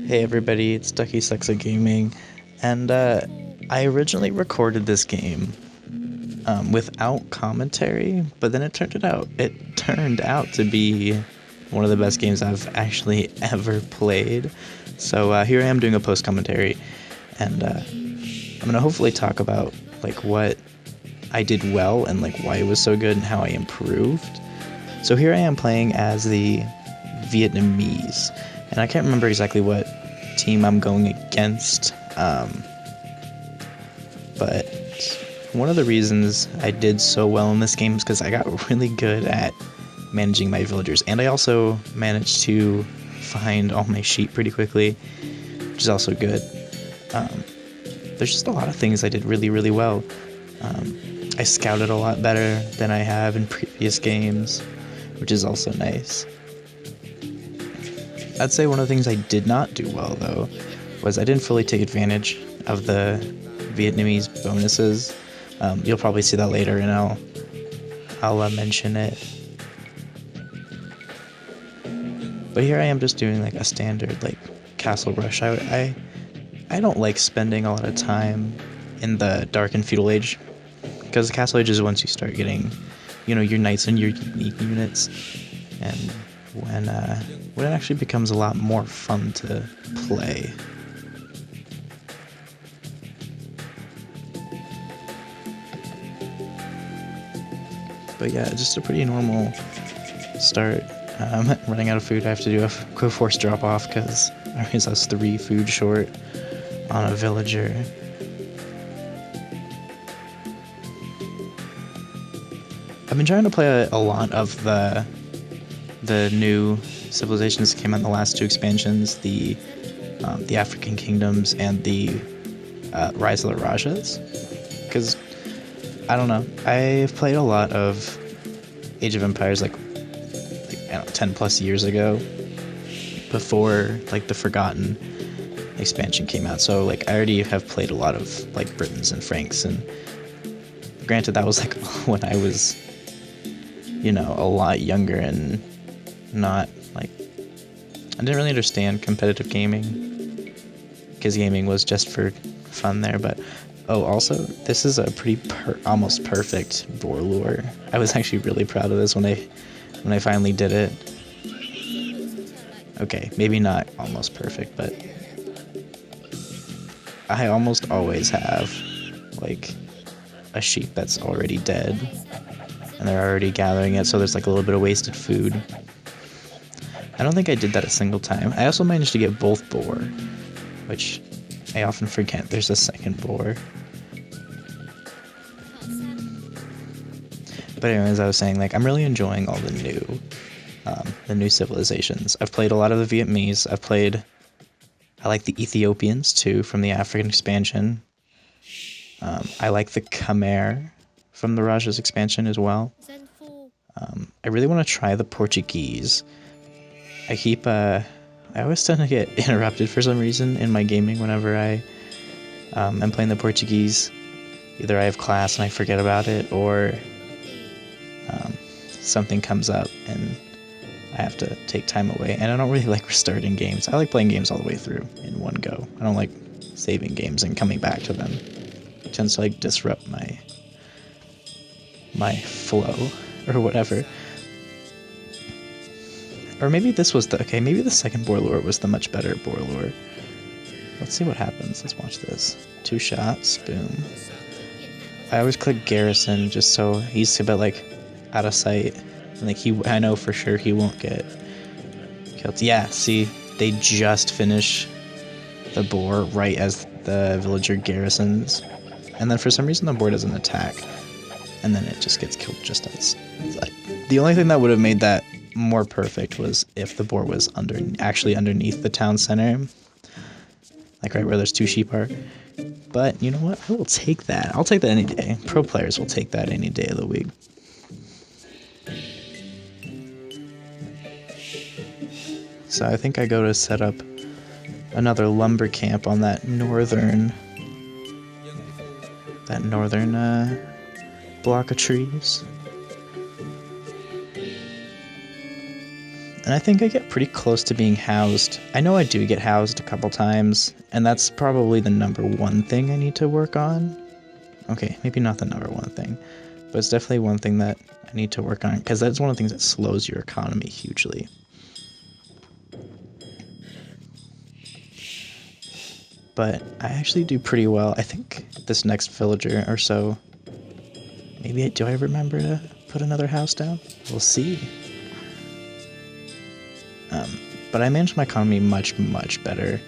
Hey everybody, it's Ducky Sucks at Gaming, and I originally recorded this game without commentary, but then it turned out to be one of the best games I've actually ever played. So here I am doing a post commentary, and I'm gonna hopefully talk about like what I did well and like why it was so good and how I improved. So here I am playing as the Vietnamese, and I can't remember exactly what team I'm going against, but one of the reasons I did so well in this game is because I got really good at managing my villagers, and I also managed to find all my sheep pretty quickly, which is also good. Um, there's just a lot of things I did really, really well. I scouted a lot better than I have in previous games, which is also nice. I'd say one of the things I did not do well, though, was I didn't fully take advantage of the Vietnamese bonuses. You'll probably see that later, and I'll mention it. But here I am just doing like a standard like castle rush. I don't like spending a lot of time in the Dark and Feudal Age, because the Castle Age is once you start getting, your knights and your unique units, and when it actually becomes a lot more fun to play. But yeah, just a pretty normal start. Running out of food, I have to do a quick force drop off because I realize I was 3 food short on a villager. I've been trying to play a lot of the new civilizations that came out in the last 2 expansions, the African kingdoms and the Rise of the Rajas, because I don't know, I've played a lot of Age of Empires like I don't know, 10 plus years ago, before like the Forgotten expansion came out. So like I already have played a lot of like Britons and Franks, and granted that was like when I was a lot younger and not like I didn't really understand competitive gaming, because gaming was just for fun there. But also this is a pretty almost perfect boar lure. I was actually really proud of this when I finally did it. Okay, maybe not almost perfect, but I almost always have like a sheep that's already dead and they're already gathering it, so there's like a little bit of wasted food. I don't think I did that a single time. I also managed to get both boar, which I often forget there's a second boar. But anyways, I was saying, like, I'm really enjoying all the new civilizations. I've played a lot of the Vietnamese. I like the Ethiopians too, from the African expansion. I like the Khmer from the Raja's expansion as well. I really want to try the Portuguese. I always tend to get interrupted for some reason in my gaming whenever I am playing the Portuguese. Either I have class and I forget about it, or something comes up and I have to take time away. And I don't really like restarting games. I like playing games all the way through in one go. I don't like saving games and coming back to them. It tends to like disrupt my flow or whatever. Or maybe this was maybe the second boar lure was the much better boar lure. Let's see what happens. Let's watch this. 2 shots, boom. I always click garrison just so he's a bit like out of sight, and like I know for sure he won't get killed. Yeah, see, they just finish the boar right as the villager garrisons, and then for some reason the boar doesn't attack, and then it just gets killed just as. Like, the only thing that would have made that more perfect was if the boar was actually underneath the town center, like right where those 2 sheep are. But you know what? I will take that. I'll take that any day. Pro players will take that any day of the week. So I think I go to set up another lumber camp on that northern block of trees. And I think I get pretty close to being housed. I know I do get housed a couple times, and that's probably the number one thing I need to work on. Okay, maybe not the number one thing, but it's definitely one thing that I need to work on, because that's one of the things that slows your economy hugely. But I actually do pretty well. I think this next villager or so, maybe, do I remember to put another house down? We'll see. But I manage my economy much, much better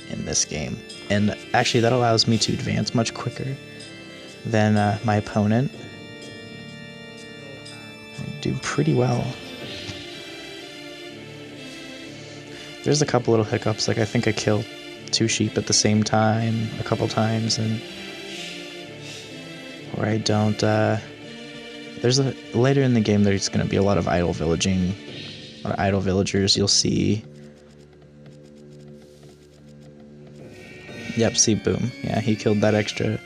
in this game. And actually that allows me to advance much quicker than my opponent. I do pretty well. There's a couple little hiccups, like I think I killed 2 sheep at the same time a couple times, and or I don't later in the game there's going to be a lot of idle villaging, a lot of idle villagers you'll see. Yep, see, boom. Yeah, he killed that extra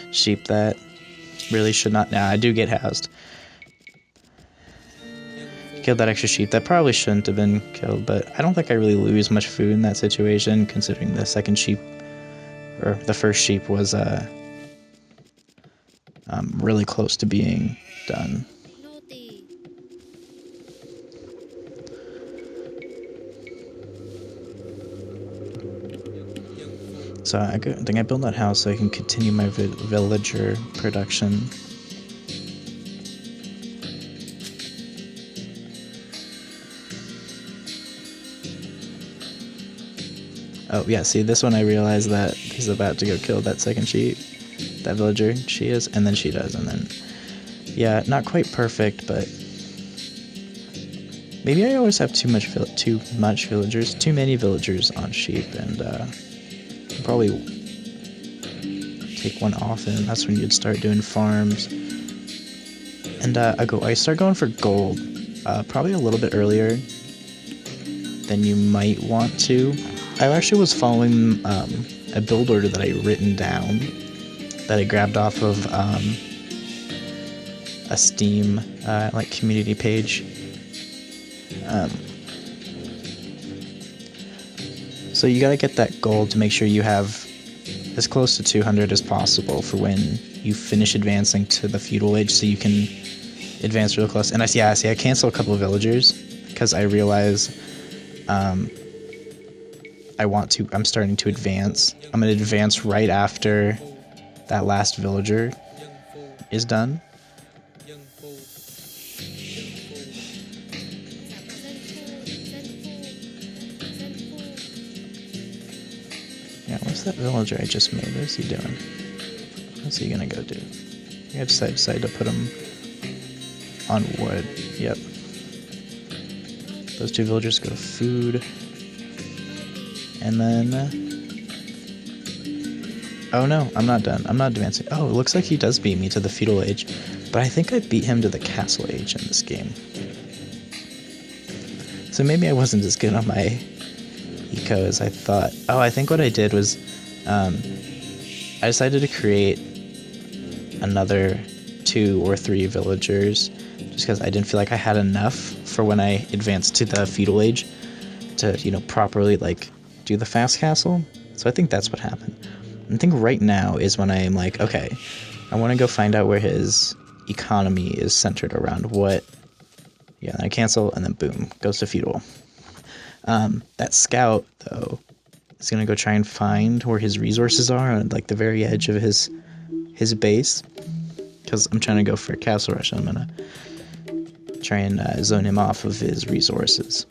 sheep that really should not. Nah, I do get housed. Killed that extra sheep that probably shouldn't have been killed, but I don't think I really lose much food in that situation, considering the second sheep, or the first sheep, was really close to being done. So I think I built that house so I can continue my villager production. Oh yeah, see, this one I realized that he's about to go kill that second sheep, that villager. She is, and then she does, and then yeah, not quite perfect, but maybe I always have too many villagers on sheep, and probably take one off, and that's when you'd start doing farms. And I start going for gold probably a little bit earlier than you might want to. I actually was following a build order that I written down, that I grabbed off of a Steam like community page. So you gotta get that gold to make sure you have as close to 200 as possible for when you finish advancing to the feudal age, so you can advance real close. And I cancel a couple of villagers because I realize I'm starting to advance. I'm gonna advance right after that last villager is done. Yeah, what's that villager I just made? What is he doing? What's he gonna go do? I decided to put him on wood. Yep. Those 2 villagers go to food. And then... oh no, I'm not done. I'm not advancing. Oh, it looks like he does beat me to the feudal age. But I think I beat him to the castle age in this game. So maybe I wasn't as good on my eco as I thought. Oh, I think what I did was... I decided to create another 2 or 3 villagers, just because I didn't feel like I had enough for when I advanced to the feudal age to, properly, like, do the fast castle. So I think that's what happened. I think right now is when I am like, okay, I want to go find out where his economy is centered around what. Yeah, then I cancel, and then boom, goes to feudal. That scout, though, is going to go try and find where his resources are on, like, the very edge of his base, because I'm trying to go for a castle rush. I'm going to try and zone him off of his resources.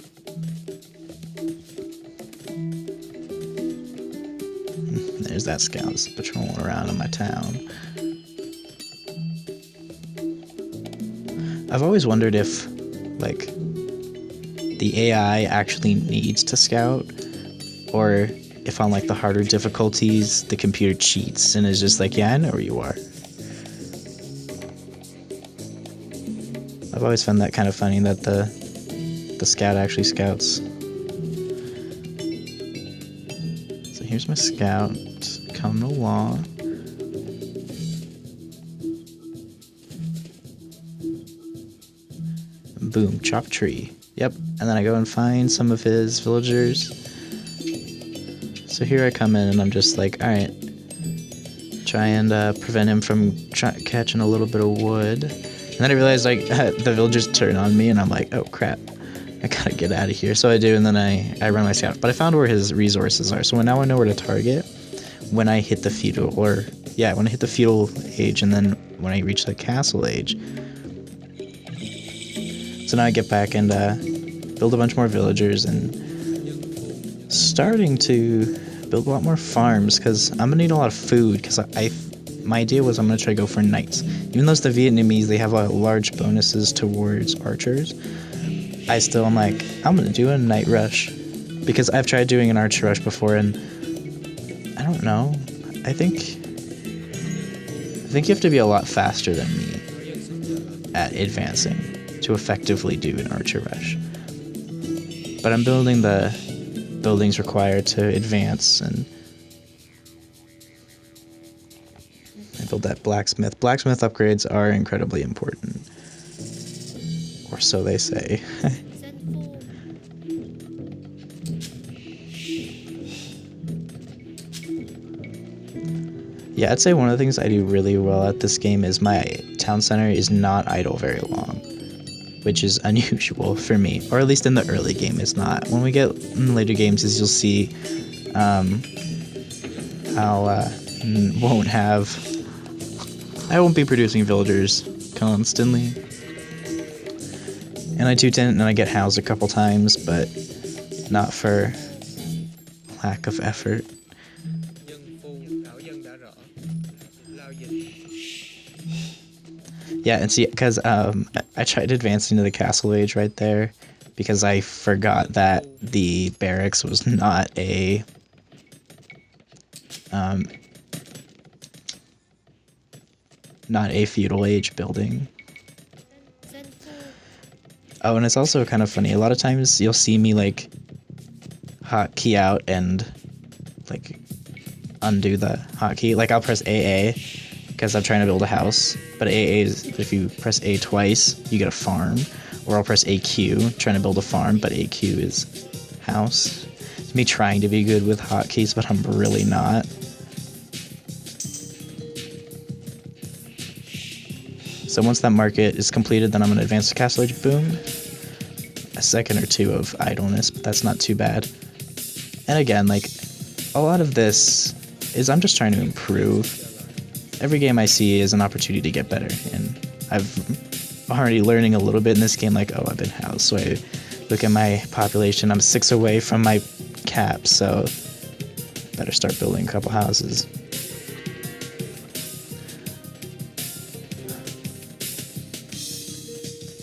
There's that scout that's patrolling around in my town. I've always wondered if, like, the AI actually needs to scout, or if on, like, the harder difficulties, the computer cheats and is just like, yeah, I know where you are. I've always found that kind of funny, that the scout actually scouts. So here's my scout. Coming along. Boom, chop tree. Yep, and then I go and find some of his villagers. So here I come in and I'm just like, alright, try and prevent him from catching a little bit of wood. And then I realized like the villagers turn on me and I'm like, oh crap, I gotta get out of here. So I do, and then I run my scout. But I found where his resources are, so now I know where to target when I hit the feudal, when I hit the feudal age and then when I reach the castle age. So now I get back and build a bunch more villagers and starting to build a lot more farms because I'm gonna need a lot of food because my idea was I'm gonna try to go for knights. Even though it's the Vietnamese, they have large bonuses towards archers. I'm like, I'm gonna do a knight rush because I've tried doing an archer rush before and I don't know. I think you have to be a lot faster than me at advancing to effectively do an archer rush. But I'm building the buildings required to advance, and I build that blacksmith. Blacksmith upgrades are incredibly important. Or so they say. Yeah, I'd say one of the things I do really well at this game is my town center is not idle very long, which is unusual for me, or at least in the early game it's not. When we get in later games, as you'll see, I won't be producing villagers constantly, and I do tend, and I get housed a couple times, but not for lack of effort. Yeah, and see, because I tried advancing to the castle age right there, because I forgot that the barracks was not a feudal age building. Oh, and it's also kind of funny. A lot of times you'll see me like hotkey out and like undo the hotkey. Like I'll press AA because I'm trying to build a house, but AA is, if you press A twice, you get a farm. Or I'll press AQ, trying to build a farm, but AQ is house. It's me trying to be good with hotkeys, but I'm really not. So once that market is completed, then I'm going to advance to Castle Age. Boom. A second or two of idleness, but that's not too bad. And again, like, a lot of this is I'm just trying to improve. Every game I see is an opportunity to get better, and I've already learning a little bit in this game, like, oh, I've been housed, so I look at my population, I'm 6 away from my cap, so better start building a couple houses.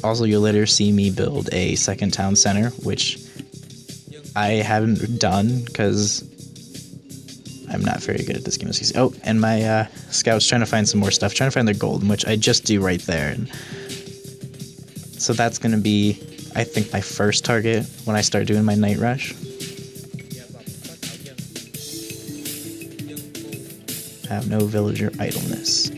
Also, you'll later see me build a second town center, which I haven't done because I'm not very good at this game, as you see. Oh, and my scout's trying to find some more stuff, trying to find their gold, which I just do right there. And so that's going to be, I think, my first target when I start doing my night rush. Have no villager idleness.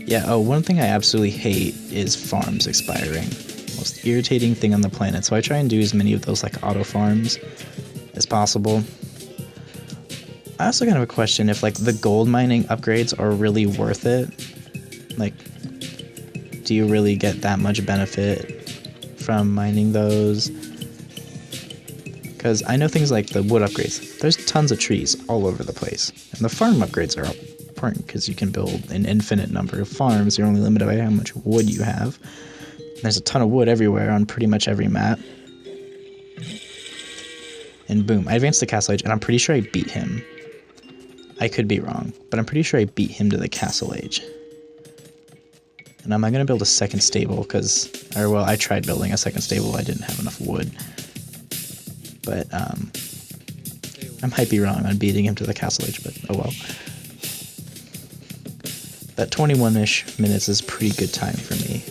Yeah, oh, one thing I absolutely hate is farms expiring. Most irritating thing on the planet. So I try and do as many of those like auto farms as possible. I also kind of have a question if like the gold mining upgrades are really worth it. Like, do you really get that much benefit from mining those? Because I know things like the wood upgrades. There's tons of trees all over the place. And the farm upgrades are important because you can build an infinite number of farms. You're only limited by how much wood you have. There's a ton of wood everywhere on pretty much every map. And boom, I advanced to Castle Age, and I'm pretty sure I beat him. I could be wrong, but I'm pretty sure I beat him to the Castle Age. And am I going to build a second stable? I tried building a second stable. I didn't have enough wood. But I might be wrong on beating him to the Castle Age, but oh well. That 21-ish minutes is pretty good time for me.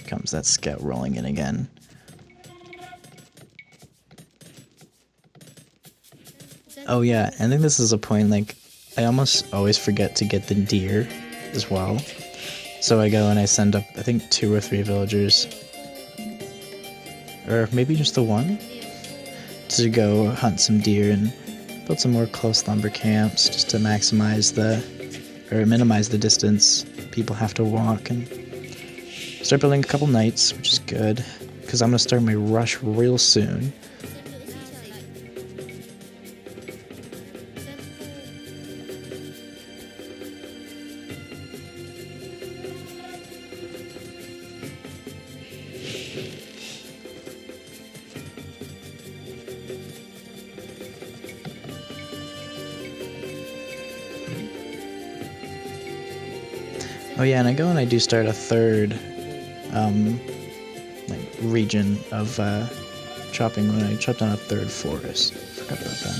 Comes that scout rolling in again. Oh yeah, I think this is a point, like, I almost always forget to get the deer as well. So I go and I send up, I think, 2 or 3 villagers, or maybe just the one, to go hunt some deer and build some more close lumber camps, just to minimize the distance people have to walk, and start building a couple nights, which is good, because I'm going to start my rush real soon. Oh yeah, and I go and I do start a third like region of chopping when I chop down a third forest. Forgot about that.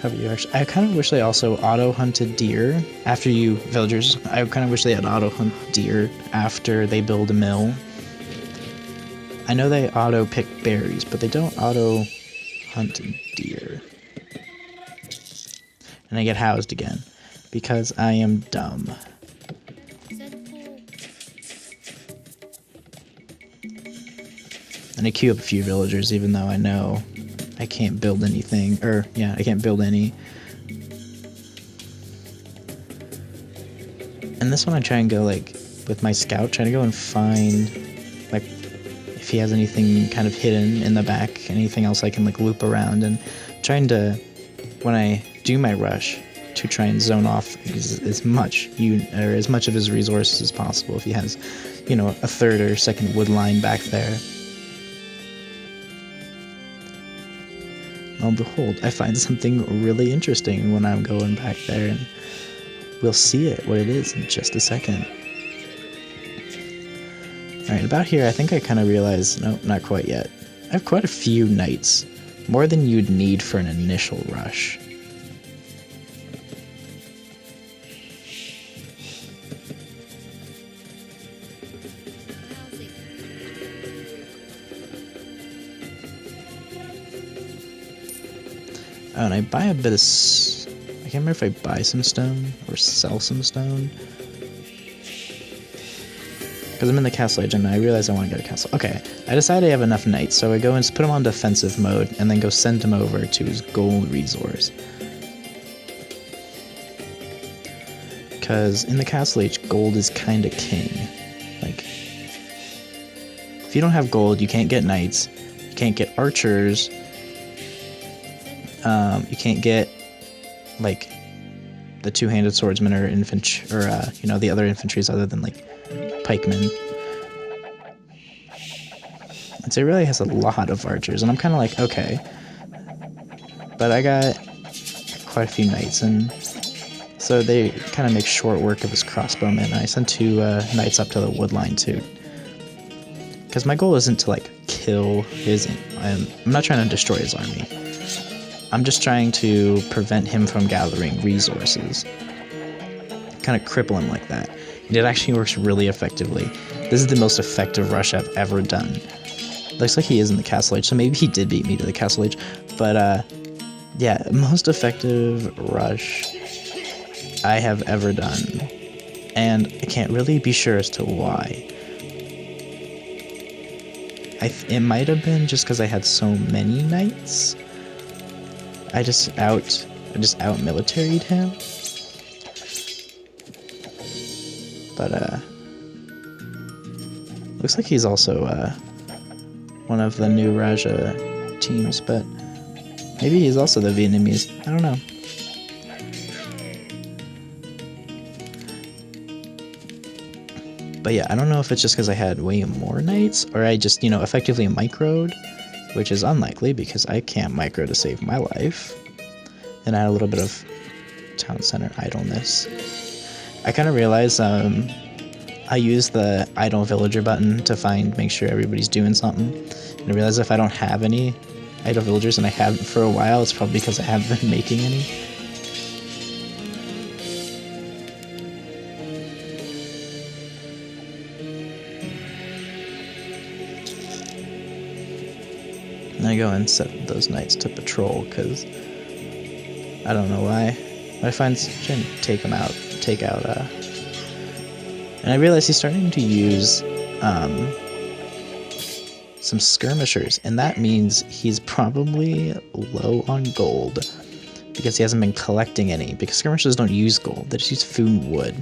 Have you actually? I kind of wish they also auto-hunted deer after you villagers. I kind of wish they had auto-hunt deer after they build a mill. I know they auto-pick berries, but they don't auto-hunt deer. And I get housed again. Because I am dumb. And I queue up a few villagers even though I know I can't build anything. I can't build any. And this one I try and go, like, with my scout, try to go and find, like, if he has anything kind of hidden in the back, anything else I can, like, loop around, and trying to, when I do my rush, to try and zone off as much of his resources as possible if he has, a third or second wood line back there. Lo and behold, I find something really interesting when I'm going back there, and we'll see what it is in just a second. Alright, about here I think I kind of realized, no, not quite yet. I have quite a few knights, more than you'd need for an initial rush. Oh, and I buy a bit of... I can't remember if I buy some stone or sell some stone. Because I'm in the castle age and I realize I want to get a castle. Okay, I decide I have enough knights, so I go and put him on defensive mode and then go send him over to his gold resource. Because in the castle age, gold is kind of king. Like, if you don't have gold, you can't get knights, you can't get archers, you can't get, like, the two-handed swordsman or infantry, or, the other infantries other than, like, pikemen. And so it really has a lot of archers, and I'm kind of like, okay. But I got quite a few knights, and so they kind of make short work of his crossbowmen. I sent 2 knights up to the wood line, too. Because my goal isn't to, like, kill his... I'm not trying to destroy his army. I'm just trying to prevent him from gathering resources. Kind of cripple him like that. And it actually works really effectively. This is the most effective rush I've ever done. Looks like he is in the castle age, so maybe he did beat me to the castle age. But, yeah, most effective rush I have ever done. And I can't really be sure as to why. It might have been just because I had so many knights. I just out-militaried him. But, looks like he's also, one of the new Raja teams, but maybe he's also the Vietnamese. I don't know. But yeah, I don't know if it's just because I had way more knights, or I just, effectively microed, which is unlikely because I can't micro to save my life. And I had a little bit of town center idleness. I kind of realized I use the idle villager button to make sure everybody's doing something. And I realized if I don't have any idle villagers, and I haven't for a while, it's probably because I haven't been making any. I go and set those knights to patrol, because I don't know why. But I find trying to take out, and I realize he's starting to use, some skirmishers, and that means he's probably low on gold, because he hasn't been collecting any, because skirmishers don't use gold, they just use food and wood.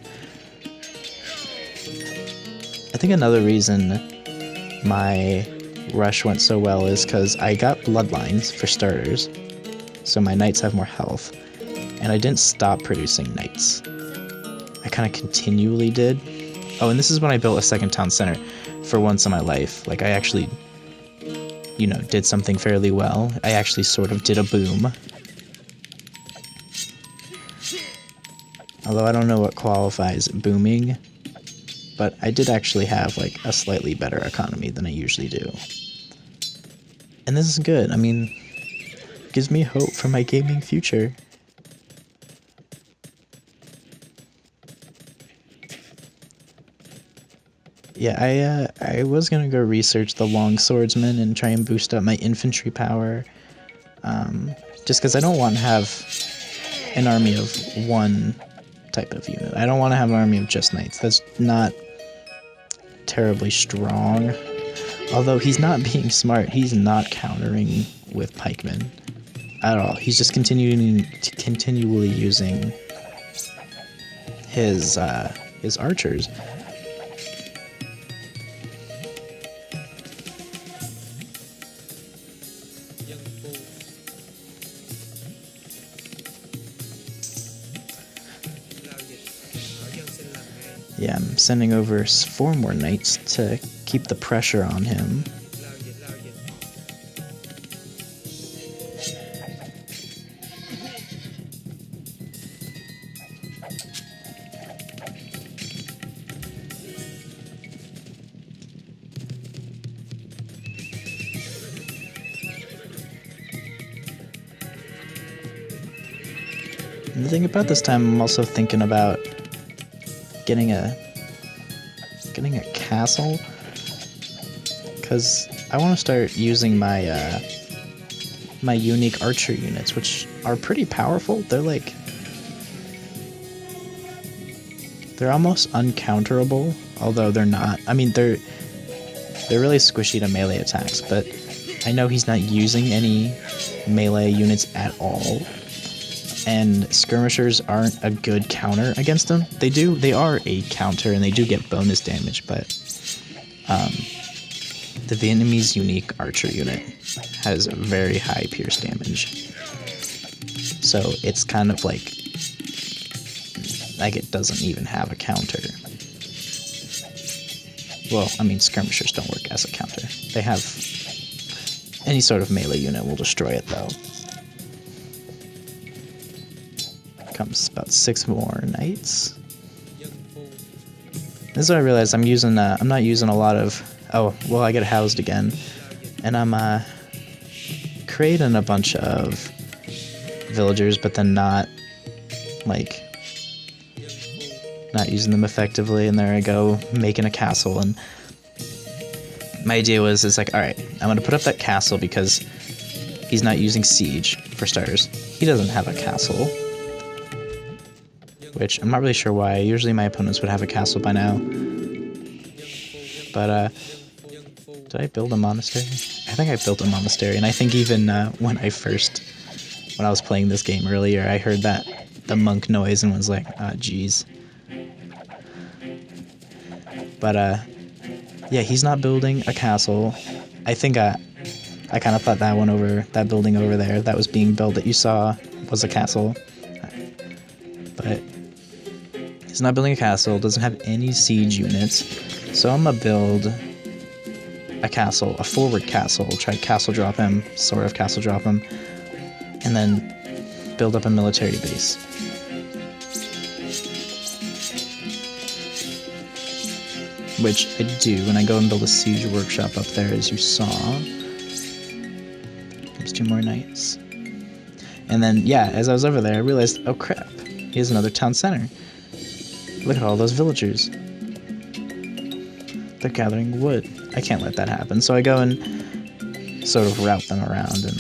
I think another reason my rush went so well is because I got bloodlines, for starters, so my knights have more health, and I didn't stop producing knights. I kind of continually did. Oh, and this is when I built a second town center for once in my life. Like, I actually, you know, did something fairly well. I actually sort of did a boom. Although I don't know what qualifies booming, but I did actually have, like, a slightly better economy than I usually do. And this is good. I mean, it gives me hope for my gaming future. Yeah, I was gonna go research the long swordsman and try and boost up my infantry power, just because I don't want to have an army of one type of unit. I don't want to have an army of just knights. That's not terribly strong. Although he's not being smart, he's not countering with pikemen at all. He's just continually using his archers. Yeah, I'm sending over 4 more knights to keep the pressure on him. And the thing about this time, I'm also thinking about getting a castle, because I want to start using my my unique archer units, which are pretty powerful. They're almost uncounterable, although they're not. I mean, they're really squishy to melee attacks, but I know he's not using any melee units at all. And skirmishers aren't a good counter against them. They are a counter, and they do get bonus damage, but the Vietnamese unique archer unit has very high pierce damage. So it's kind of like it doesn't even have a counter. Well, I mean, skirmishers don't work as a counter. They have any sort of melee unit will destroy it, though. Comes about 6 more knights. This is what I realized. I'm not using a lot of. Oh, well, I get housed again, and I'm creating a bunch of villagers, but then not using them effectively. And there I go, making a castle. And my idea is like, all right, I'm gonna put up that castle because he's not using siege for starters. He doesn't have a castle. Which I'm not really sure why. Usually my opponents would have a castle by now. But, did I build a monastery? I think I built a monastery, and I think even when I was playing this game earlier, I heard the monk noise and was like, ah, geez. But, yeah, he's not building a castle. I think I kind of thought that building over there that was being built that you saw was a castle. But he's not building a castle, doesn't have any siege units, so I'm gonna build a castle, a forward castle, try to castle drop him, sort of castle drop him, and then build up a military base. Which I do when I go and build a siege workshop up there, as you saw. There's 2 more knights. And then, yeah, as I was over there, I realized, oh crap, here's another town center. Look at all those villagers. They're gathering wood. I can't let that happen. So I go and sort of route them around. And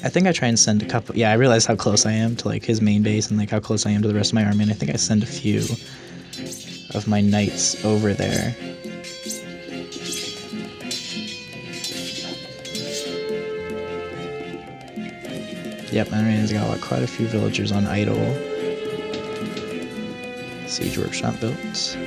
I think I try and send a couple. Yeah, I realize how close I am to like his main base and like how close I am to the rest of my army. And I think I send a few of my knights over there. Yep, my army's got quite a few villagers on idle. Siege workshop built.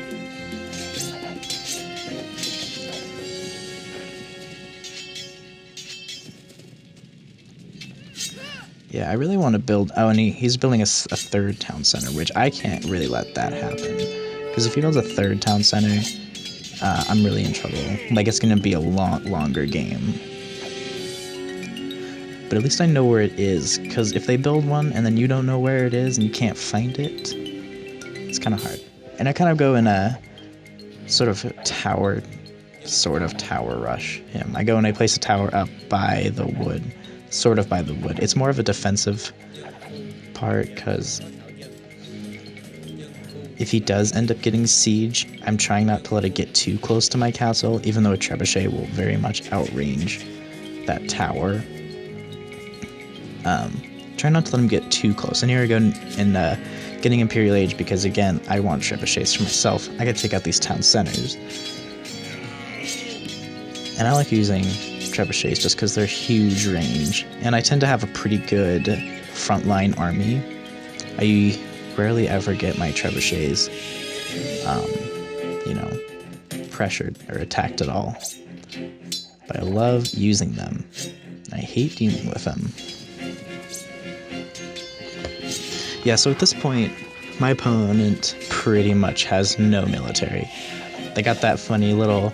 Yeah, I really want to build... Oh, and he's building a third town center, which I can't really let that happen. Because if he builds a third town center, I'm really in trouble. Like, it's going to be a lot longer game. But at least I know where it is, because if they build one and then you don't know where it is and you can't find it, it's kind of hard. And I kind of go in a sort of tower rush him. I go and I place a tower up by the wood. Sort of by the wood. It's more of a defensive part, because if he does end up getting siege, I'm trying not to let it get too close to my castle, even though a trebuchet will very much outrange that tower. Try not to let him get too close. And here I go in getting Imperial Age, because again, I want trebuchets for myself. I gotta take out these town centers. And I like using trebuchets just because they're huge range, and I tend to have a pretty good frontline army. I rarely ever get my trebuchets, you know, pressured or attacked at all. But I love using them. I hate dealing with them. Yeah, so at this point, my opponent pretty much has no military. They got that funny little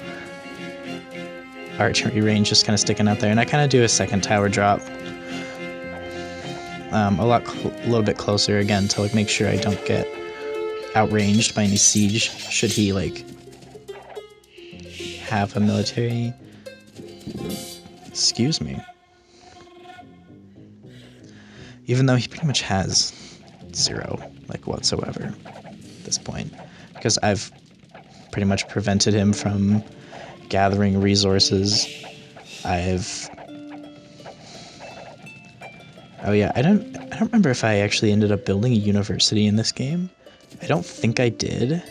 archery range just kind of sticking out there, and I kind of do a second tower drop, a little bit closer again to like make sure I don't get outranged by any siege should he like have a military. Excuse me. Even though he pretty much has zero, like whatsoever at this point, because I've pretty much prevented him from gathering resources. Oh yeah, I don't remember if I actually ended up building a university in this game. I don't think I did.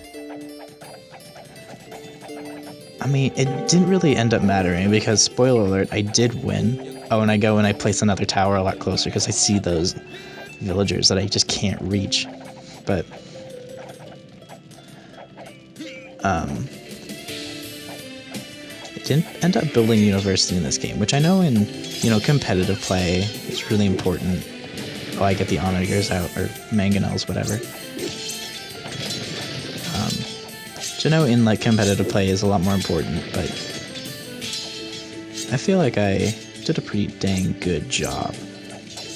I mean, it didn't really end up mattering because, spoiler alert, I did win. Oh, and I go and I place another tower a lot closer because I see those villagers that I just can't reach. But didn't end up building university in this game, which I know in, you know, competitive play is really important. Oh, I get the onagers out, or mangonels, whatever. Which I know in like competitive play is a lot more important, but I feel like I did a pretty dang good job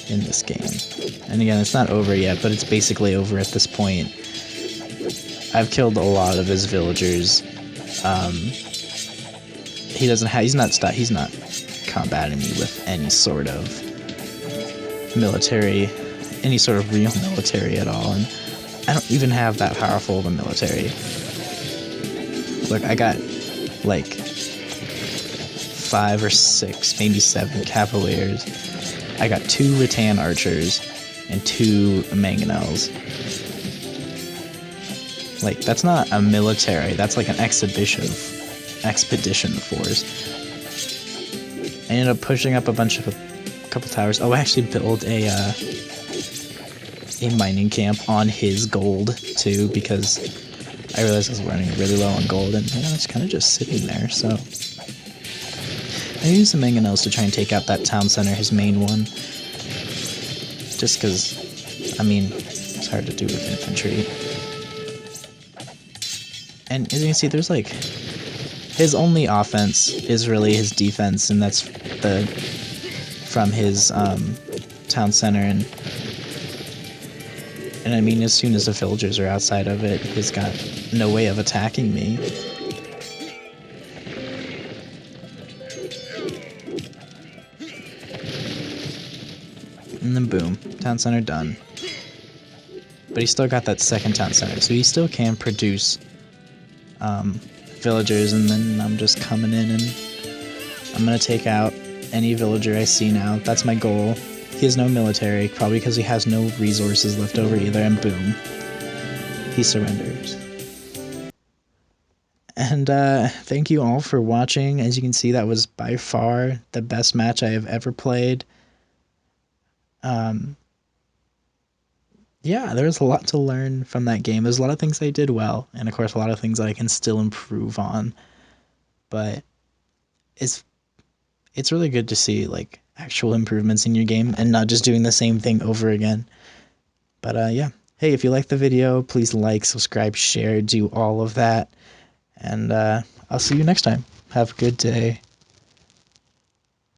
in this game. And again, it's not over yet, but it's basically over at this point. I've killed a lot of his villagers. He's not combating me with any sort of military, any sort of real military at all, and I don't even have that powerful of a military. Look, I got like 5 or 6, maybe 7 cavaliers. I got 2 rattan archers and 2 mangonels. Like, that's not a military, that's like an expedition force. I ended up pushing up a couple towers. Oh, I actually built a mining camp on his gold too, because I realized I was running really low on gold, and you know, it's kind of just sitting there. So I used the mangonels to try and take out that town center, his main one, just because, I mean, it's hard to do with infantry. And as you can see, there's like, his only offense is really his defense, and that's from his town center, and I mean, as soon as the villagers are outside of it, he's got no way of attacking me. And then boom, town center done. But he's still got that second town center, so he still can produce villagers, and then I'm just coming in and I'm gonna take out any villager I see now. That's my goal. He has no military, probably because he has no resources left over either, and boom. He surrenders. And thank you all for watching. As you can see, that was by far the best match I have ever played. Yeah, there was a lot to learn from that game. There's a lot of things I did well, and of course a lot of things that I can still improve on. But it's really good to see like actual improvements in your game and not just doing the same thing over again. But yeah. Hey, if you like the video, please like, subscribe, share, do all of that. And I'll see you next time. Have a good day.